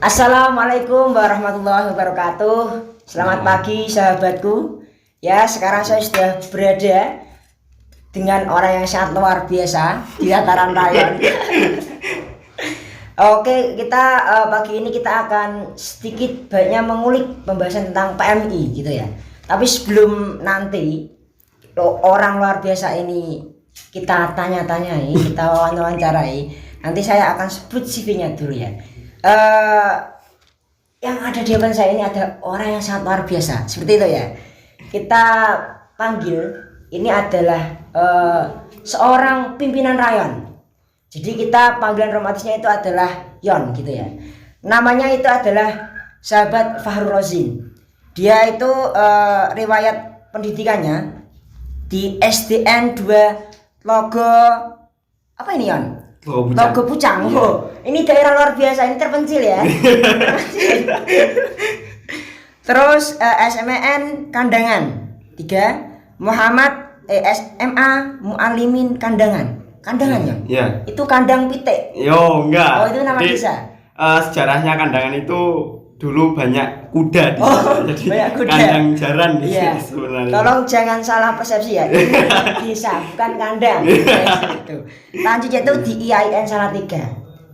Assalamualaikum warahmatullahi wabarakatuh. Selamat pagi sahabatku. Ya, sekarang saya sudah berada dengan orang yang sangat luar biasa di dataran rayon. Oke, kita pagi ini kita akan sedikit banyak mengulik pembahasan tentang PMI gitu ya. Tapi sebelum nanti orang luar biasa ini kita tanya-tanyai, kita wawancarai, nanti saya akan sebut CV-nya dulu ya. Yang ada di depan saya ini ada orang yang sangat luar biasa, seperti itu ya. Kita panggil ini adalah seorang pimpinan rayon. Jadi kita panggilan romantisnya itu adalah Yon gitu ya. Namanya itu adalah sahabat Fahrul Rozin. Dia itu riwayat pendidikannya di SDN 2 Logo apa ini Yon? Logo Pucang. Iya. Oh, ini daerah luar biasa, ini terpencil ya. Terus SMN Kandangan 3 Muhammad SMA Mualimin Kandangan. Kandangan ya? Iya. Itu kandang pitik. Yo, enggak. Oh, itu nama Jadi, desa. Sejarahnya Kandangan itu dulu banyak kuda di Oh, sana. Jadi banyak kuda. kandang jaran di Iya. sini sebenarnya. Tolong jangan salah persepsi ya. Ini desa bukan kandang. Itu. Lanjut itu di IAIN Salatiga.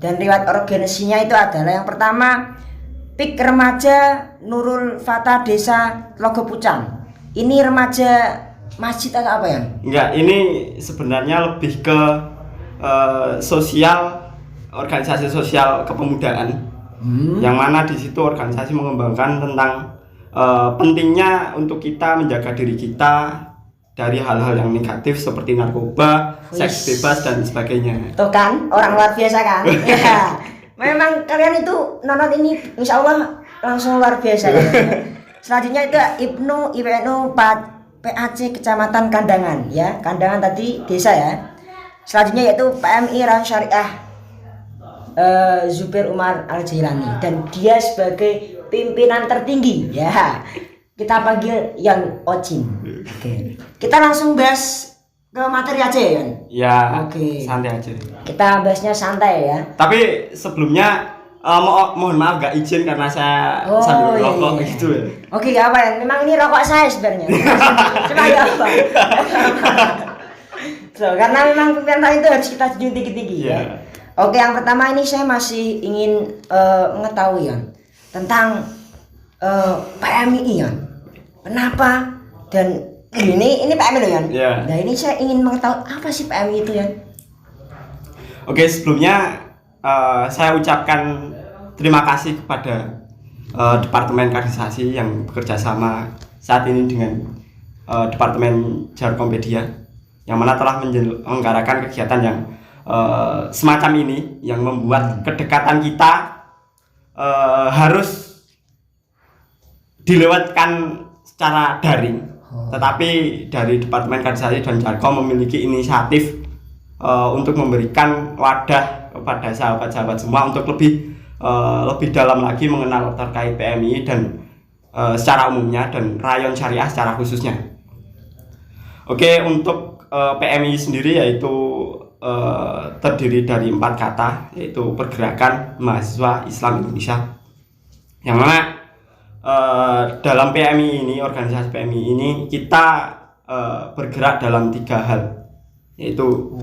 Dan riwayat organisasinya itu adalah yang pertama PIK Remaja Nurul Fata Desa Logo Pucang. Ini remaja masjid atau apa ya? Enggak, ini sebenarnya lebih ke organisasi sosial kepemudaan. Yang mana di situ organisasi mengembangkan tentang pentingnya untuk kita menjaga diri kita dari hal-hal yang negatif seperti narkoba, seks bebas dan sebagainya. Tuh kan, orang luar biasa kan? Ya. Memang kalian itu nonton ini insya Allah langsung luar biasa kan? Selanjutnya itu IPNU PAC Kecamatan Kandangan ya. Kandangan tadi desa ya. Selanjutnya yaitu PMI Rayon Syariah Zubair Umar Al-Jailani, dan dia sebagai pimpinan tertinggi ya. Kita panggil Yan Ocin. Oke. Kita langsung bahas ke materi aja ya. Ya, Oke. santai aja. Kita bahasnya santai ya. Tapi sebelumnya mohon maaf gak izin karena saya sambil rokok gitu ya. Oke, gak apa ya. Memang ini rokok saya sebenarnya. Cuma gak apa. So, karena memang pimpinan itu harus kita junjung tinggi-tinggi ya. Oke, yang pertama ini saya masih ingin mengetahui ya tentang PMI ya. Kenapa dan ini PMI loh ya. Nah, ini saya ingin mengetahui apa sih PMI itu ya. Oke, sebelumnya saya ucapkan terima kasih kepada Departemen Kaderisasi yang bekerja sama saat ini dengan Departemen Jarkompedia yang mana telah menyelenggarakan kegiatan yang semacam ini yang membuat kedekatan kita harus dilewatkan secara daring. Tetapi dari Departemen Kaderisasi dan Jarkom memiliki inisiatif untuk memberikan wadah kepada sahabat-sahabat semua untuk lebih dalam lagi mengenal terkait PMI dan secara umumnya dan rayon syariah secara khususnya. Oke, untuk PMI sendiri yaitu terdiri dari 4 kata, yaitu Pergerakan Mahasiswa Islam Indonesia, yang mana dalam PMI ini, organisasi PMI ini kita bergerak dalam 3 hal, yaitu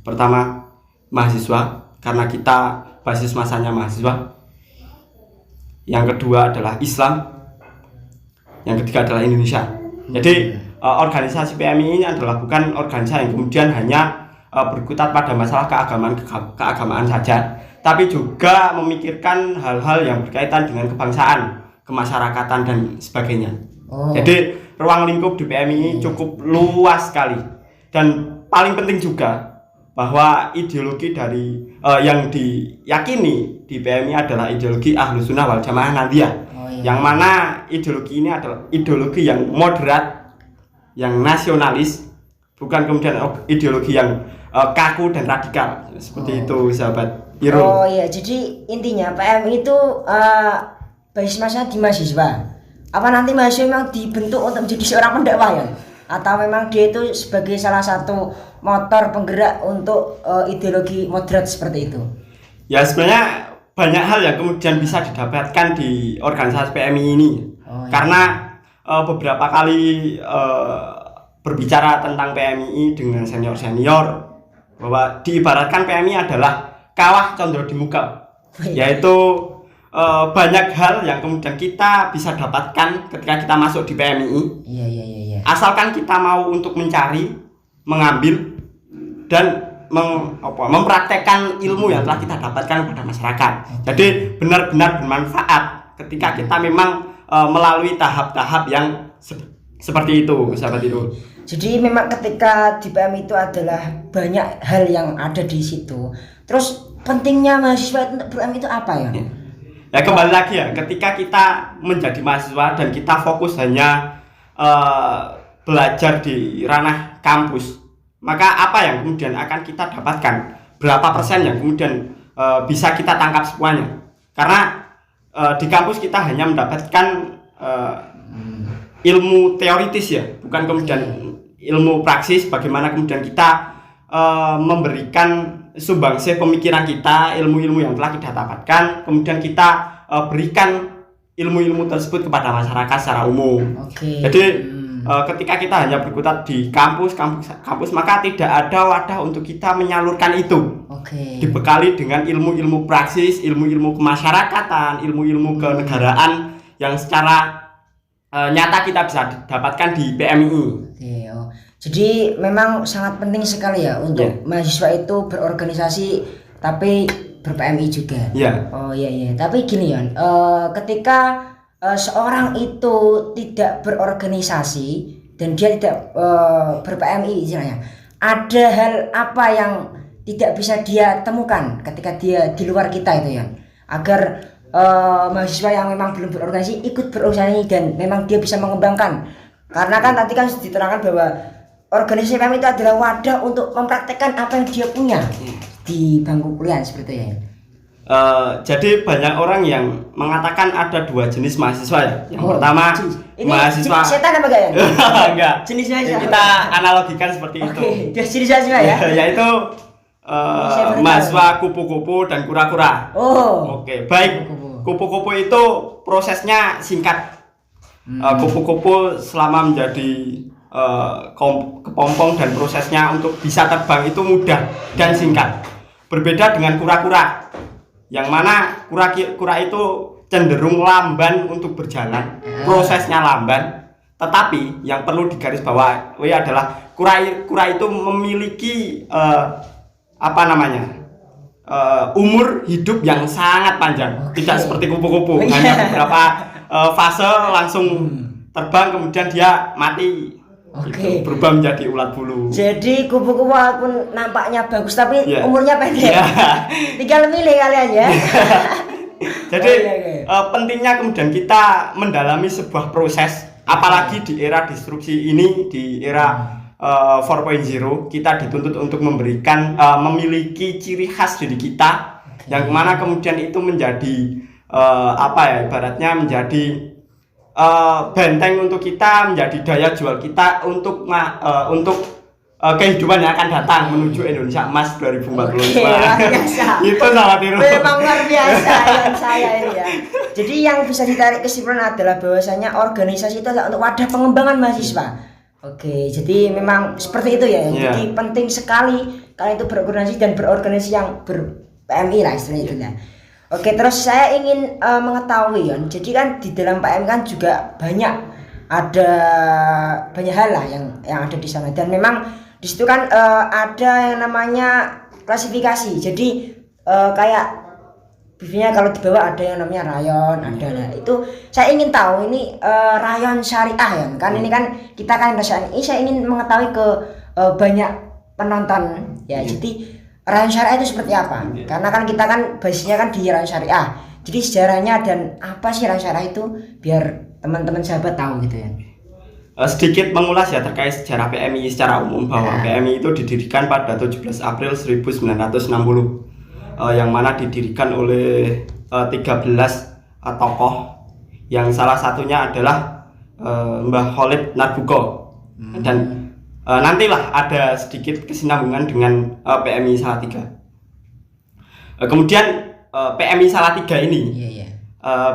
pertama mahasiswa karena kita basis masanya mahasiswa, yang kedua adalah Islam, yang ketiga adalah Indonesia. Jadi organisasi PMI ini adalah bukan organisasi yang kemudian hanya berkutat pada masalah keagamaan saja, tapi juga memikirkan hal-hal yang berkaitan dengan kebangsaan, kemasyarakatan dan sebagainya. Jadi ruang lingkup di PMI ini cukup luas sekali, dan paling penting juga bahwa ideologi dari yang diyakini di PMI adalah ideologi Ahlus Sunnah wal Jamaah Nahdliyah, yang mana ideologi ini adalah ideologi yang moderat, yang nasionalis, bukan kemudian ideologi yang kaku dan radikal seperti itu, sahabat Irul. Oh iya, jadi intinya PMI itu basis masa di mahasiswa. Apa nanti mahasiswa memang dibentuk untuk menjadi seorang pendakwah ya? Atau memang dia itu sebagai salah satu motor penggerak untuk ideologi moderat seperti itu? Ya sebenarnya banyak hal yang kemudian bisa didapatkan di organisasi PMI ini. Karena beberapa kali berbicara tentang PMI dengan senior-senior, bahwa diibaratkan PMI adalah kawah condro di muka, yaitu banyak hal yang kemudian kita bisa dapatkan ketika kita masuk di PMI. Iya. Asalkan kita mau untuk mencari, mengambil, dan mempraktekkan ilmu yang telah kita dapatkan kepada masyarakat. Jadi benar-benar bermanfaat ketika kita memang melalui tahap-tahap yang seperti itu, sahabat itu. Jadi memang ketika di PMI itu adalah banyak hal yang ada di situ. Terus pentingnya mahasiswa untuk PMI itu apa ya? Ya kembali lagi ya, ketika kita menjadi mahasiswa dan kita fokus hanya belajar di ranah kampus, maka apa yang kemudian akan kita dapatkan? Berapa persen yang kemudian bisa kita tangkap semuanya? Karena di kampus kita hanya mendapatkan ilmu teoritis ya, bukan kemudian ilmu praksis. Bagaimana kemudian kita memberikan sumbangsih pemikiran kita, ilmu-ilmu yang telah kita dapatkan, kemudian kita berikan ilmu-ilmu tersebut kepada masyarakat secara umum. Jadi ketika kita hanya berkutat di kampus, maka tidak ada wadah untuk kita menyalurkan itu. Dibekali dengan ilmu-ilmu praksis, ilmu-ilmu kemasyarakatan, ilmu-ilmu kenegaraan yang secara nyata kita bisa dapatkan di PMI. Jadi memang sangat penting sekali ya untuk mahasiswa itu berorganisasi tapi ber-PMI juga. Iya. Tapi gini ya, ketika seorang itu tidak berorganisasi dan dia tidak ber-PMI istilahnya, ada hal apa yang tidak bisa dia temukan ketika dia di luar kita itu ya, agar mahasiswa yang memang belum berorganisasi ikut berorganisasi dan memang dia bisa mengembangkan. Karena kan tadi kan diterangkan bahwa organisasi PMI itu adalah wadah untuk mempraktekkan apa yang dia punya di bangku kuliah seperti itu ya. Jadi banyak orang yang mengatakan ada dua jenis mahasiswa ya. Yang pertama mahasiswa setan apa enggak ya? Enggak. Jenisnya kita analogikan seperti itu. Jenis mahasiswa ya. Yaitu mahasiswa kupu-kupu dan kura-kura. Baik. Kupu-kupu itu prosesnya singkat. Kupu-kupu selama menjadi kepompong dan prosesnya untuk bisa terbang itu mudah dan singkat. Berbeda dengan kura-kura, yang mana kura-kura itu cenderung lamban untuk berjalan, prosesnya lamban. Tetapi yang perlu digarisbawahi adalah kura itu memiliki umur hidup yang sangat panjang. Tidak seperti kupu-kupu, hanya beberapa fase langsung terbang kemudian dia mati. Berubah menjadi ulat bulu. Jadi kupu-kupu walaupun nampaknya bagus tapi umurnya pendek. Tinggal milih kalian ya. Jadi pentingnya kemudian kita mendalami sebuah proses, apalagi di era disrupsi ini, di era 4.0, kita dituntut untuk memiliki ciri khas diri kita, yang mana kemudian itu menjadi ibaratnya menjadi benteng untuk kita, menjadi daya jual kita untuk kehidupan yang akan datang menuju Indonesia Emas 2045. Itu sahabat Tiru. Memang luar biasa yang saya ini ya. Jadi yang bisa ditarik kesimpulan adalah bahwasanya organisasi itu adalah untuk wadah pengembangan mahasiswa. Jadi memang seperti itu ya. Jadi penting sekali kalian itu berorganisasi dan berorganisasi yang ber-PMI lah istilahnya itu ya. Terus saya ingin mengetahui ya. Jadi kan di dalam PMI kan juga banyak hal lah yang ada di sana, dan memang di situ kan ada yang namanya klasifikasi. Jadi kayak biasanya kalau di bawah ada yang namanya rayon, itu saya ingin tahu ini rayon syariah ya. Kan ini kan kita kan ini saya ingin mengetahui ke banyak penonton ya. Jadi rayon syariah itu seperti apa? Karena kan kita kan basisnya kan di rayon syariah. Jadi sejarahnya dan apa sih rayon syariah itu biar teman-teman sahabat tahu gitu ya. Sedikit mengulas ya terkait sejarah PMI secara umum, bahwa PMI itu didirikan pada 17 April 1960, yang mana didirikan oleh 13 tokoh, yang salah satunya adalah Mbah Khalid Narbuko. Dan nantilah ada sedikit kesinambungan dengan PMI Salatiga. Kemudian PMI Salatiga ini Iya.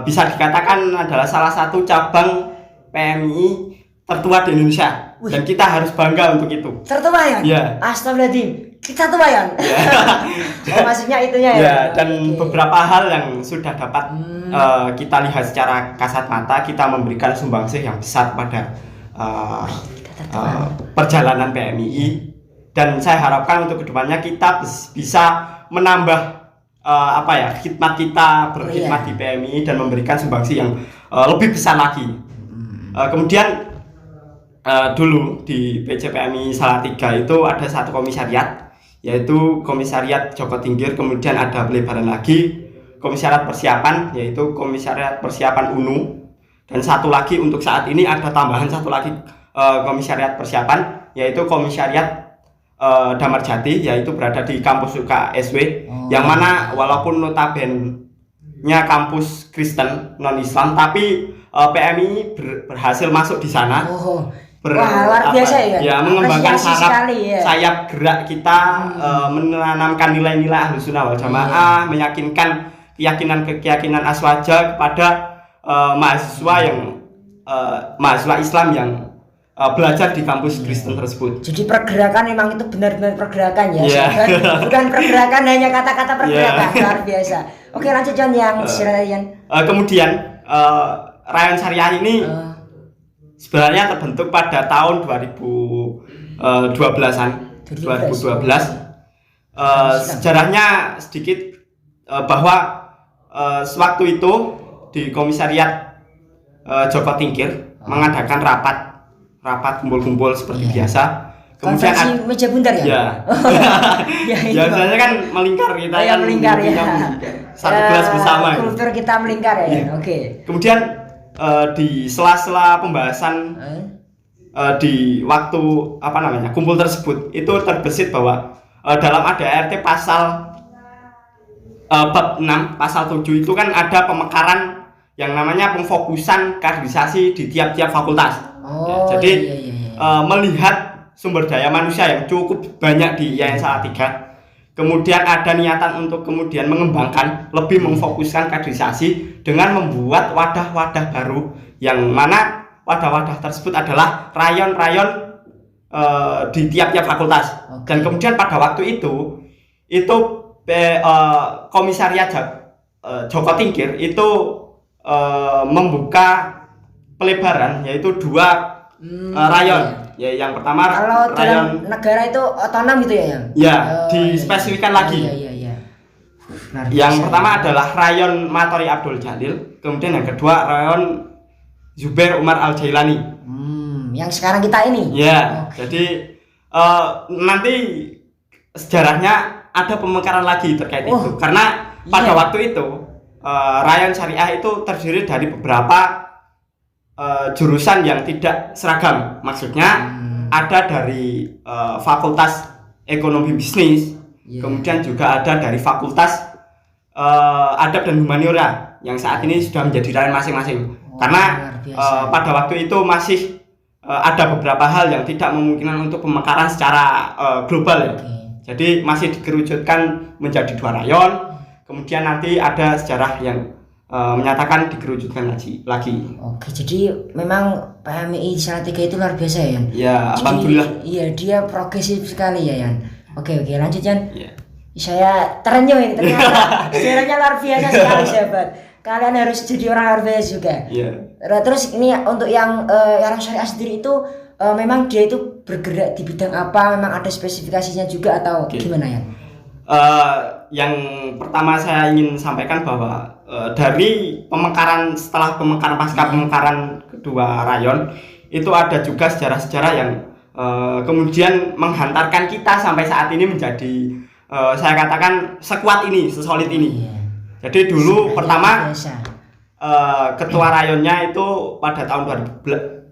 bisa dikatakan adalah salah satu cabang PMI tertua di Indonesia. Wih. Dan kita harus bangga untuk itu. Tertua ya? Iya. Astagfirullahaladzim. Kita tua ya? Ya. Oh, maksudnya itunya ya? Ya, dan Oke. beberapa hal yang sudah dapat kita lihat secara kasat mata, kita memberikan sumbangsih yang besar pada perjalanan PMII. Dan saya harapkan untuk kedepannya kita bisa menambah khidmat kita berkhidmat di PMI dan memberikan sumbangsih yang lebih besar lagi. Kemudian dulu di PCPMI Salatiga itu ada satu komisariat, yaitu Komisariat Joko Tingkir. Kemudian ada pelebaran lagi, Komisariat Persiapan, yaitu Komisariat Persiapan UNU. Dan satu lagi untuk saat ini ada tambahan satu lagi Komisariat Persiapan, yaitu Komisariat Damar Jati, yaitu berada di kampus UKSW, yang mana walaupun notabene-nya kampus Kristen non Islam, tapi PMI berhasil masuk di sana. Wah, luar biasa ya. Mengembangkan sekali, ya. sayap gerak kita, menanamkan nilai-nilai Ahlus Sunnah wal Jamaah, meyakinkan keyakinan aswaja kepada mahasiswa Islam yang belajar di kampus Kristen tersebut. Jadi pergerakan memang itu benar-benar pergerakan ya, Yeah. bukan pergerakan hanya kata-kata pergerakan. Luar biasa. Oke, lanjut Jan yang kemudian Rayon Syariah ini sebenarnya terbentuk pada tahun 2012-an. 2012. Sejarahnya sedikit bahwa sewaktu itu di Komisariat Joko Tingkir mengadakan rapat kumpul-kumpul seperti biasa. Kemudian konferensi meja bundar ya? Ya. Ya, biasanya kan melingkar kita kan melingkar ya. Satu kelas bersama. Kultur kita melingkar ya. Oke. Kemudian di sela-sela pembahasan di waktu kumpul tersebut itu terbesit bahwa dalam ADART pasal bab 6 pasal 7 itu kan ada pemekaran yang namanya pemfokusan kaderisasi di tiap-tiap fakultas. Jadi melihat sumber daya manusia yang cukup banyak di Yayasan Salatiga, kemudian ada niatan untuk kemudian mengembangkan, lebih memfokuskan kaderisasi dengan membuat wadah-wadah baru, yang mana wadah-wadah tersebut adalah rayon-rayon di tiap-tiap fakultas. Dan kemudian pada waktu itu Komisariat Joko Tingkir itu membuka pelebaran, yaitu 2 rayon. Ya, yang pertama kalau rayon dalam negara itu otonom gitu ya, yang? Ya, dispesifikkan lagi. Iya. Yang pertama adalah rayon Matori Abdul Jalil, kemudian yang kedua rayon Zubair Umar Al Jailani. Yang sekarang kita ini. Ya, jadi nanti sejarahnya ada pemekaran lagi terkait itu, karena pada waktu itu rayon syariah itu terdiri dari beberapa jurusan yang tidak seragam. Maksudnya ada dari fakultas ekonomi bisnis, kemudian juga ada dari fakultas adab dan humaniora yang saat ini sudah menjadi rayon masing-masing. Karena pada waktu itu masih ada beberapa hal yang tidak memungkinkan untuk pemekaran secara global ya. Jadi masih dikerucutkan menjadi 2 rayon. Kemudian nanti ada sejarah yang menyatakan dikerucutkan lagi. Oke, jadi memang PMI Salatiga itu luar biasa ya, Yan? Ya, alhamdulillah. Iya, dia progresif sekali ya, Yan. Oke, lanjut, Yan. Ya. Saya terenyuh ini, ternyata sejarahnya luar biasa sekali, sahabat. Kalian harus jadi orang luar biasa juga. Iya. Terus ini untuk yang syariah sendiri itu memang dia itu bergerak di bidang apa? Memang ada spesifikasinya juga atau gimana ya? Yang pertama saya ingin sampaikan bahwa dari pasca pemekaran kedua rayon itu ada juga sejarah-sejarah yang kemudian menghantarkan kita sampai saat ini menjadi saya katakan sekuat ini, sesolid ini. Jadi dulu pertama ketua rayonnya itu pada tahun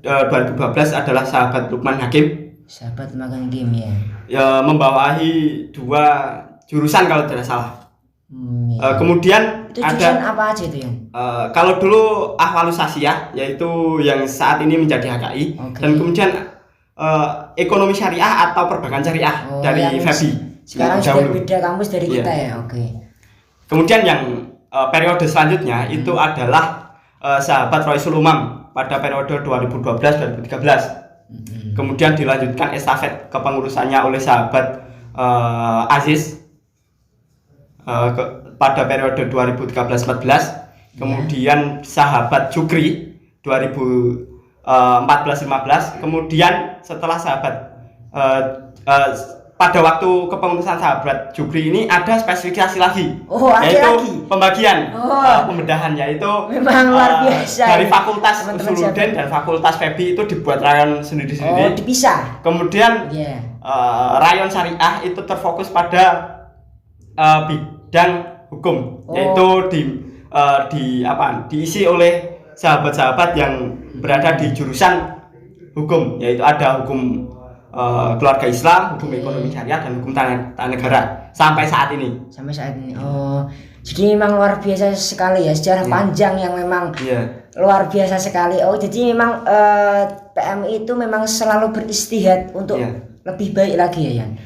2012 adalah sahabat Lukman Hakim. Sahabat Lukman Hakim ya. Membawahi 2 jurusan kalau tidak salah. Kemudian itu jurusan apa aja itu ya? Kalau dulu Ahwalus Sasiyah, yaitu yang saat ini menjadi HKI, dan kemudian ekonomi syariah atau perbankan syariah dari FEBI. Sekarang sudah beda kampus dari kita ya. Kemudian yang periode selanjutnya itu adalah sahabat Roisul Umam pada periode 2012-2013. Kemudian dilanjutkan estafet kepengurusannya oleh sahabat Aziz pada periode 2013-14. Kemudian sahabat Jukri 2014-15. Kemudian setelah sahabat pada waktu kepengurusan sahabat Jukri ini ada spesifikasi lagi, yaitu lagi pembagian pembedahan, yaitu memang luar biasa dari fakultas teman-teman Usuludin dan fakultas FEBI itu dibuat rayon sendiri-sendiri. Dipisah. Kemudian rayon syariah itu terfokus pada bidang hukum, yaitu diisi oleh sahabat-sahabat yang berada di jurusan hukum, yaitu ada hukum keluarga Islam, hukum ekonomi syariah, dan hukum tata negara sampai saat ini. Jadi memang luar biasa sekali ya, sejarah panjang yang memang luar biasa sekali. Jadi memang PMI itu memang selalu beristihad untuk lebih baik lagi ya, Yan.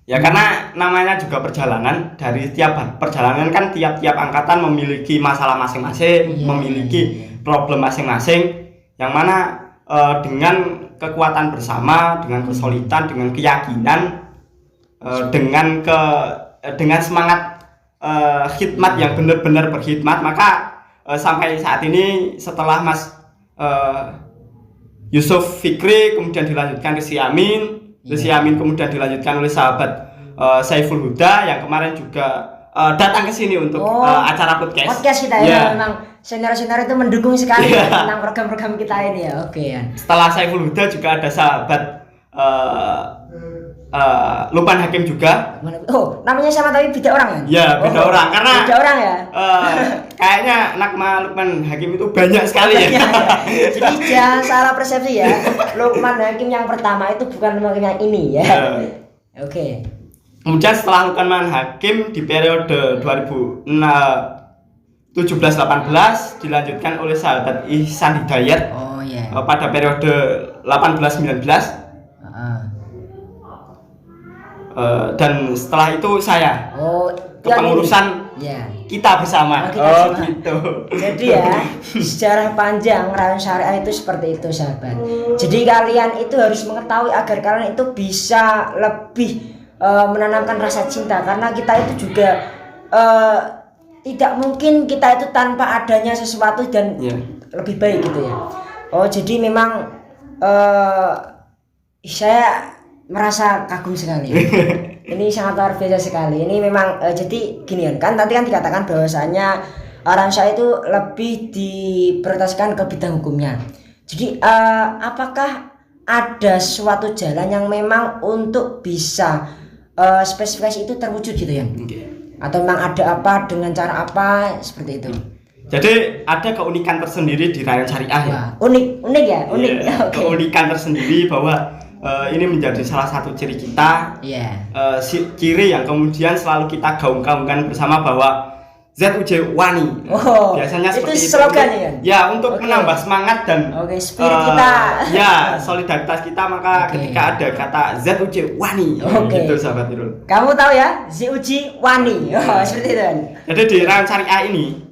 Ya, karena namanya juga perjalanan. Dari tiap perjalanan kan tiap-tiap angkatan memiliki masalah masing-masing, memiliki problem masing-masing, yang mana dengan kekuatan bersama, dengan kesulitan, dengan keyakinan, dengan semangat khidmat yang benar-benar berkhidmat, maka sampai saat ini setelah Mas Yusuf Fikri, kemudian dilanjutkan Rizky Amin, kemudian dilanjutkan oleh sahabat Saiful Huda yang kemarin juga datang ke sini untuk acara podcast kita ya. Memang senior-senior itu mendukung sekali tentang program-program kita ini ya. Ya. Setelah Saiful Huda juga ada sahabat Lukman Hakim juga. Namanya sama tapi beda orang kan? Ya, beda orang, karena beda orang ya. Kayaknya nama Lukman Hakim itu banyak sekali ya. Jadi jangan salah persepsi ya. Lukman Hakim yang pertama itu bukan Lukman yang ini ya. Kemudian setelah Lukman Hakim di periode 2017-18 dilanjutkan oleh sahabat Ihsan Hidayat pada periode 18-19. Dan setelah itu saya kepengurusan kita bersama. Gitu. Jadi ya, sejarah panjang rayon syariah itu seperti itu, sahabat. Jadi kalian itu harus mengetahui agar kalian itu bisa lebih menanamkan rasa cinta, karena kita itu juga tidak mungkin kita itu tanpa adanya sesuatu dan lebih baik gitu ya. Jadi memang saya merasa kagum sekali. Ini sangat luar biasa sekali. Ini memang jadi gini kan tadi kan dikatakan bahwasanya orang saya itu lebih diprioritaskan ke bidang hukumnya. Jadi apakah ada suatu jalan yang memang untuk bisa spesifikasi itu terwujud gitu ya? Atau memang ada apa dengan cara apa seperti itu? Jadi ada keunikan tersendiri di rayon syariah ya. Unik ya. Keunikan tersendiri bahwa ini menjadi salah satu ciri kita, ciri yang kemudian selalu kita gaung-gaungkan bersama bahwa ZUJ Wani. Biasanya seperti itu slogannya ya, untuk menambah semangat dan spirit kita. Ya, solidaritas kita, maka ketika ada kata ZUJ Wani, gitu sahabat Irul. Kamu tahu ya, ZUJ Wani. Seperti itu. Jadi di rayon syariah ini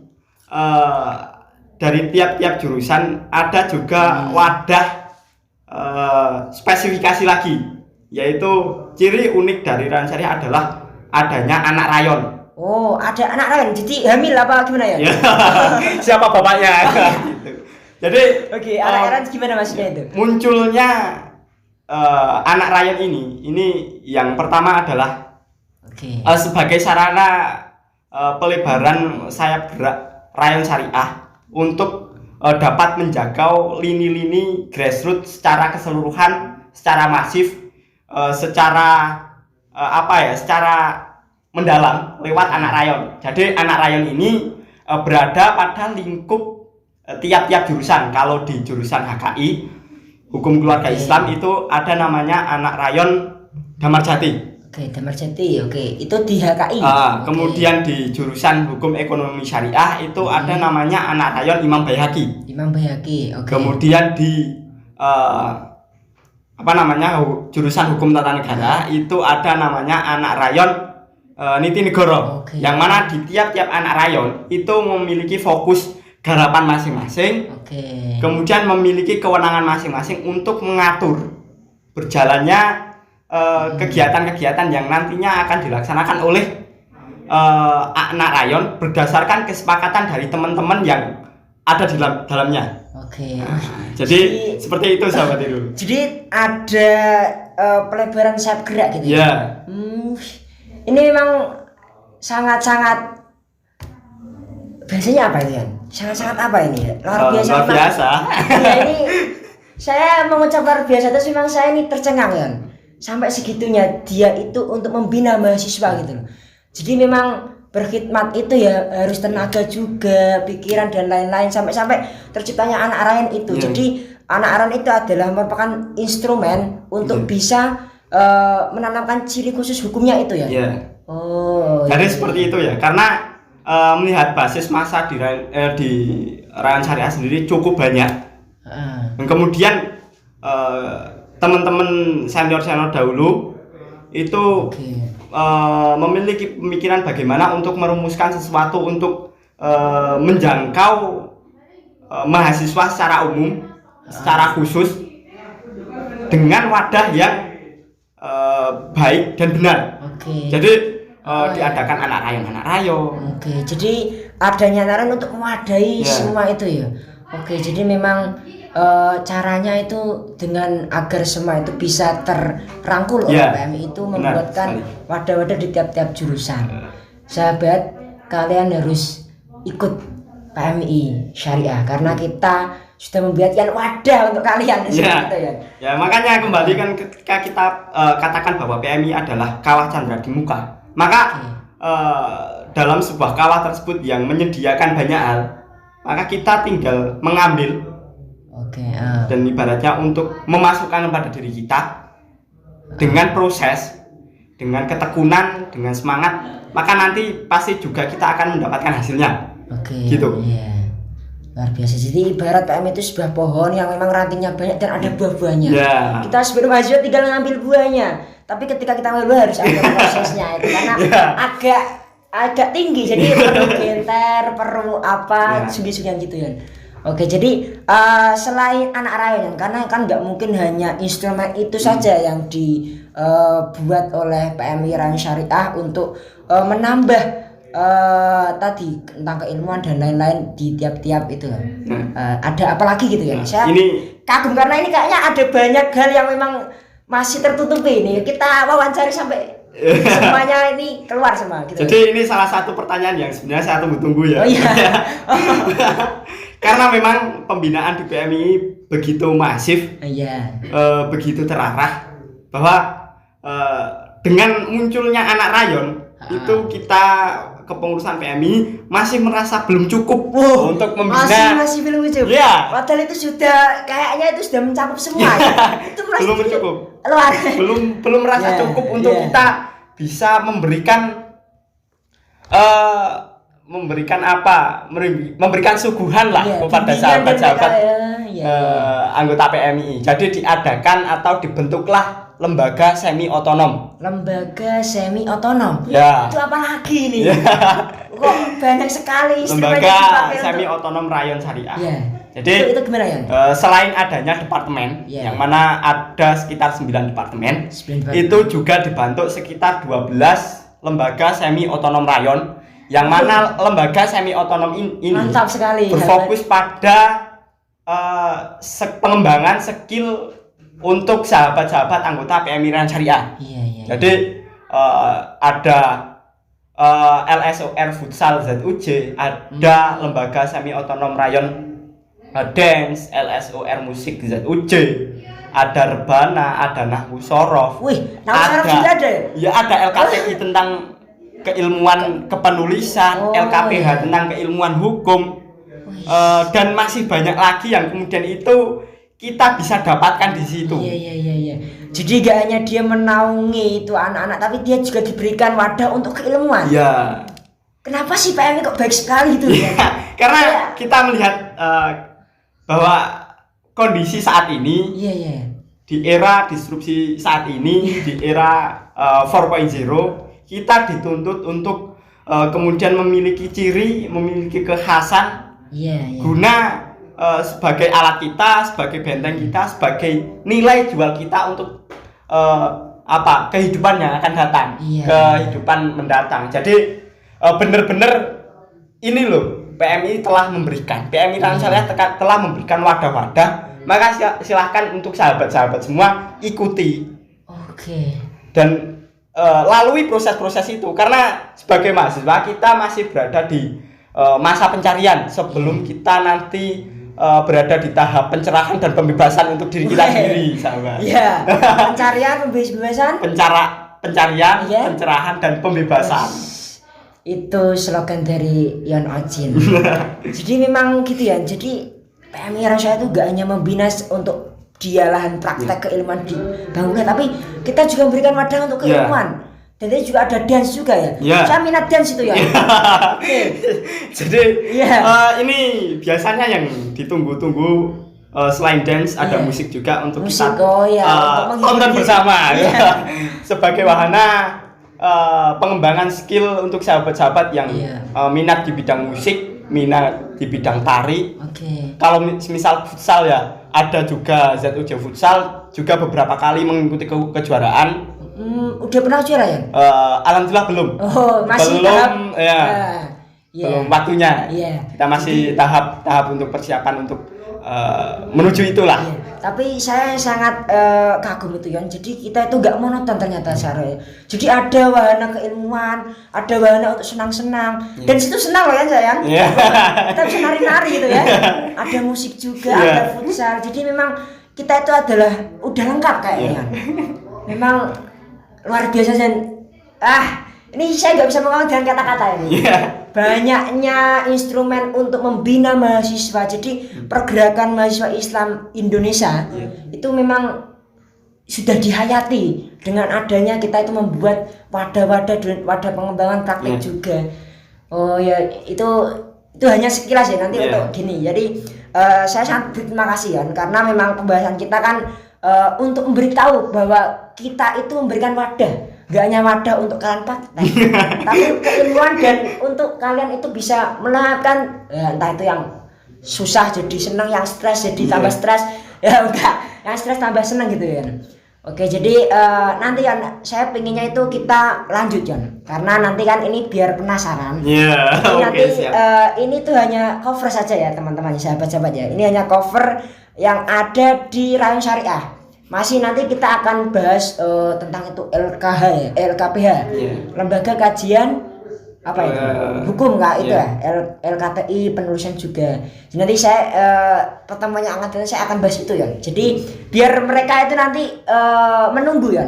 dari tiap-tiap jurusan ada juga wadah spesifikasi lagi, yaitu ciri unik dari rayon syariah adalah adanya anak rayon. Ada anak rayon, jadi hamil apa gimana ya? Siapa bapaknya? Gitu. Jadi anak rayon gimana maksudnya itu? Munculnya anak rayon ini yang pertama adalah sebagai sarana pelebaran sayap gerak rayon syariah untuk dapat menjangkau lini-lini grassroots secara keseluruhan, secara masif, secara secara mendalam lewat anak rayon. Jadi anak rayon ini berada pada lingkup tiap-tiap jurusan. Kalau di jurusan HKI, hukum keluarga Islam, itu ada namanya anak rayon Damarjati. Damarjati, itu di HKI. Kemudian di jurusan hukum ekonomi syariah itu ada namanya anak rayon Imam Baihaqi. Kemudian di jurusan hukum tata negara itu ada namanya anak rayon Niti Negoro, Oke. yang mana di tiap-tiap anak rayon itu memiliki fokus garapan masing-masing, Oke. kemudian memiliki kewenangan masing-masing untuk mengatur berjalannya kegiatan-kegiatan yang nantinya akan dilaksanakan oleh anak rayon berdasarkan kesepakatan dari teman-teman yang ada di dalamnya. Oke. Jadi seperti itu sahabat itu. Jadi ada pelebaran sayap gerak gitu ya. Ya. Ini memang sangat-sangat biasanya apa ini kan? Sangat-sangat apa ini ya? Luar biasa. Luar biasa. Ya ini saya mengucap luar biasa terus memang saya ini tercengang kan. Sampai segitunya dia itu untuk membina mahasiswa gitu loh. Jadi memang berkhidmat itu ya harus tenaga juga, pikiran dan lain-lain sampai terciptanya anak rayon itu. Jadi anak rayon itu adalah merupakan instrumen untuk bisa menanamkan ciri khusus hukumnya itu ya. Iya. Oh. Jadi iya. seperti itu ya, karena melihat basis massa di Rayon Syariah sendiri cukup banyak. Dan kemudian teman-teman senior dahulu itu memiliki pemikiran bagaimana untuk merumuskan sesuatu untuk menjangkau mahasiswa secara umum, secara khusus dengan wadah yang baik dan benar. Jadi diadakan anak rayon. Oke, jadi adanya anak rayon untuk mewadahi semua itu ya. Oke, jadi memang caranya itu dengan agar semua itu bisa terrangkul oleh PMI itu membuatkan wadah-wadah di tiap-tiap jurusan. Sahabat, kalian harus ikut PMI Syariah karena kita sudah membuatkan wadah untuk kalian gitu ya. Ya, makanya kembali kan ketika kita katakan bahwa PMI adalah kawah candra di muka. Maka dalam sebuah kawah tersebut yang menyediakan banyak hal, maka kita tinggal mengambil. Dan ibaratnya untuk memasukkan kepada diri kita dengan proses, dengan ketekunan, dengan semangat, maka nanti pasti juga kita akan mendapatkan hasilnya. Gitu. Iya. Luar biasa. Jadi ibarat PMI itu sebuah pohon yang memang rantingnya banyak dan ada buah-buahnya. Kita sebelum mahasiswa tinggal mengambil buahnya. Tapi ketika kita ngambil buah harus ada prosesnya itu karena agak tinggi. Jadi perlu genter, perlu apa, sugi-sugian gitu ya. Oke, jadi selain anak rayon karena kan nggak mungkin hanya instrumen itu saja yang dibuat oleh PMI Rayon Syariah untuk menambah tadi tentang keilmuan dan lain-lain di tiap-tiap itu. Ada apa lagi gitu ya? Saya kagum karena ini kayaknya ada banyak hal yang memang masih tertutupi ini. Kita wawancari sampai semuanya ini keluar semua gitu. Jadi ini salah satu pertanyaan yang sebenarnya saya tunggu-tunggu ya. Oh iya. Karena memang pembinaan di PMI begitu masif, begitu terarah, bahwa dengan munculnya anak rayon itu kita kepengurusan PMI masih merasa belum cukup untuk membina. Masih belum cukup. Padahal itu sudah kayaknya itu sudah mencakup semua. Itu belum cukup. Luar. Belum merasa cukup untuk kita bisa memberikan memberikan suguhan lah kepada sahabat-sahabat anggota PMI. Jadi diadakan atau dibentuklah lembaga semi otonom. Lembaga semi otonom. Itu apa lagi nih? Kok banyak sekali lembaga semi otonom Rayon Syariah. Jadi itu gimana ya? Selain adanya departemen yang mana ada sekitar 9 departemen, itu juga dibantu sekitar 12 lembaga semi otonom rayon. Yang mana lembaga semi otonom ini mantap sekali berfokus pada pengembangan skill untuk sahabat-sahabat anggota PMI Rayon Syariah. Jadi ada LSOR Futsal ZUJ, ada lembaga semi otonom rayon Dance, LSOR Musik ZUJ, ada Rebana, ada Nahwu Shorof. Nahwu Shorof juga ada ya? Ya, ada LKPI tentang keilmuan kepenulisan, LKPH tentang keilmuan hukum, dan masih banyak lagi yang kemudian itu kita bisa dapatkan di situ. Iya. Jadi gak hanya dia menaungi itu anak-anak, tapi dia juga diberikan wadah untuk keilmuan. Kenapa sih PMI kok baik sekali gitu ya? Karena kita melihat bahwa kondisi saat ini, di era disrupsi saat ini, di era 4.0, kita dituntut untuk kemudian memiliki ciri, memiliki kekhasan guna sebagai alat kita, sebagai benteng kita, sebagai nilai jual kita untuk kehidupan yang akan datang, kehidupan mendatang. Jadi benar-benar ini loh, PMI telah memberikan, PMI Rayon Syariah telah memberikan wadah-wadah, maka silahkan untuk sahabat-sahabat semua ikuti. Dan lalui proses-proses itu, karena sebagai mahasiswa kita masih berada di masa pencarian sebelum kita nanti berada di tahap pencerahan dan pembebasan untuk diri kita sendiri, sahabat. Iya. Pencarian, pembebasan. Pencarian, pencerahan dan pembebasan. Itu slogan dari Yon Ojin. Jadi memang gitu ya. Jadi PMI Rayon Syariah itu gak hanya membina untuk dia lahan praktek keilmuan di bangunan, tapi kita juga memberikan wadah untuk keilmuan. Dan tadi juga ada dance juga ya. Saya minat dance itu ya. Jadi ini biasanya yang ditunggu-tunggu, selain dance ada musik juga untuk musik, kita tonton bersama sebagai wahana pengembangan skill untuk sahabat-sahabat yang minat di bidang musik, minat di bidang tari. Kalau misal futsal ya, ada juga ZUJ Futsal juga beberapa kali mengikuti kejuaraan. Udah pernah juara ya? Alhamdulillah belum. Masih belum belum waktunya. Kita masih tahap untuk persiapan untuk menuju itulah. Tapi saya sangat kagum itu Yon. Jadi kita itu nggak monoton ternyata Syariah. Jadi ada wahana keilmuan, ada wahana untuk senang-senang. Dan situ senang loh ya sayang. Kita bisa nari-nari gitu ya. Ada musik juga, ada futsal. Jadi memang kita itu adalah udah lengkap kayaknya. Memang luar biasa ini saya nggak bisa mengatakan dengan kata-kata ini. Banyaknya instrumen untuk membina mahasiswa. Jadi pergerakan mahasiswa Islam Indonesia itu memang sudah dihayati dengan adanya kita itu membuat wadah-wadah pengembangan praktek juga. Itu hanya sekilas ya nanti untuk gini. Jadi saya sangat berterima kasih karena memang pembahasan kita kan untuk memberitahu bahwa kita itu memberikan wadah, gak hanya wadah untuk kalian praktek, tapi keilmuan dan untuk kalian itu bisa melakukan entah itu yang susah jadi senang, yang stres jadi tambah stres, yang stres tambah senang gitu ya. Oke, jadi nanti kan saya pinginnya itu kita lanjut Jon, karena nanti kan ini biar penasaran. Ini tuh hanya cover saja ya teman-teman, sahabat-sahabat ya. Ini hanya cover yang ada di Rayon Syariah. Masih nanti kita akan bahas tentang itu LKPH, Lembaga Kajian Hukum nggak itu ya, LKTI penulisan juga. Jadi nanti saya pertemuannya saya akan bahas itu ya. Jadi biar mereka itu nanti menunggu ya.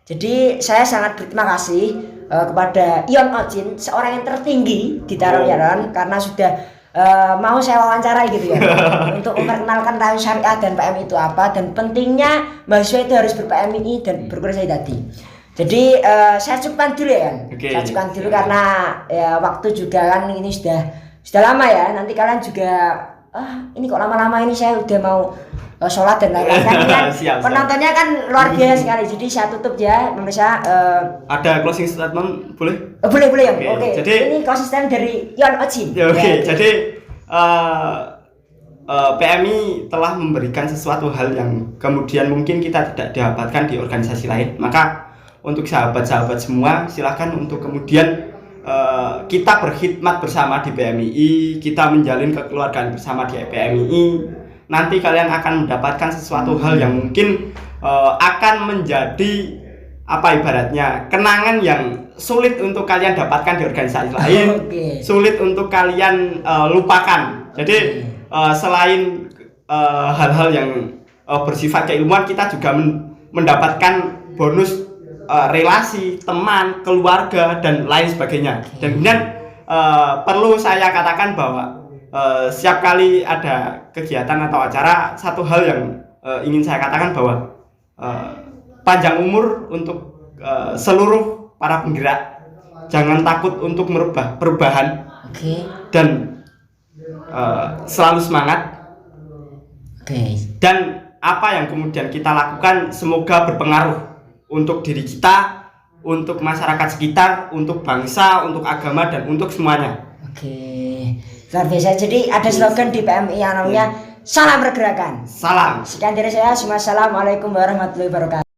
Jadi saya sangat berterima kasih kepada Yon Ojin, seorang yang tertinggi di Rayon karena sudah mau saya wawancarai gitu ya untuk memperkenalkan Rayon Syariah dan PMI itu apa dan pentingnya mahasiswa itu harus ber-PMI dan berkuliah tadi. Jadi saya cukupkan dulu ya kan. Saya cukupkan dulu karena ya waktu juga kan ini sudah lama ya. Nanti kalian juga ini kok lama-lama ini saya udah mau sholat dan lain-lain kan. Penontonnya kan luar biasa sekali. Jadi saya tutup ya pemirsa. Ada closing statement boleh? Boleh ya. Oke. Jadi ini closing statement dari Yon Ojin. Jadi PMI telah memberikan sesuatu hal yang kemudian mungkin kita tidak dapatkan di organisasi lain. Maka untuk sahabat-sahabat semua silahkan untuk kemudian kita berkhidmat bersama di PMI, kita menjalin kekeluargaan bersama di PMI. Nanti kalian akan mendapatkan sesuatu hal yang mungkin akan menjadi ibaratnya kenangan yang sulit untuk kalian dapatkan di organisasi lain, sulit untuk kalian lupakan. Jadi selain hal-hal yang bersifat keilmuan, kita juga mendapatkan bonus relasi, teman, keluarga dan lain sebagainya. Dan kemudian perlu saya katakan bahwa setiap kali ada kegiatan atau acara, satu hal yang ingin saya katakan bahwa panjang umur untuk seluruh para penggerak. Jangan takut untuk merubah perubahan dan selalu semangat. Dan apa yang kemudian kita lakukan semoga berpengaruh untuk diri kita, untuk masyarakat sekitar, untuk bangsa, untuk agama dan untuk semuanya. Oke, luar biasa. Jadi ada slogan di PMI yang namanya Salam Pergerakan. Salam. Sekian dari saya. Assalamualaikum warahmatullahi wabarakatuh.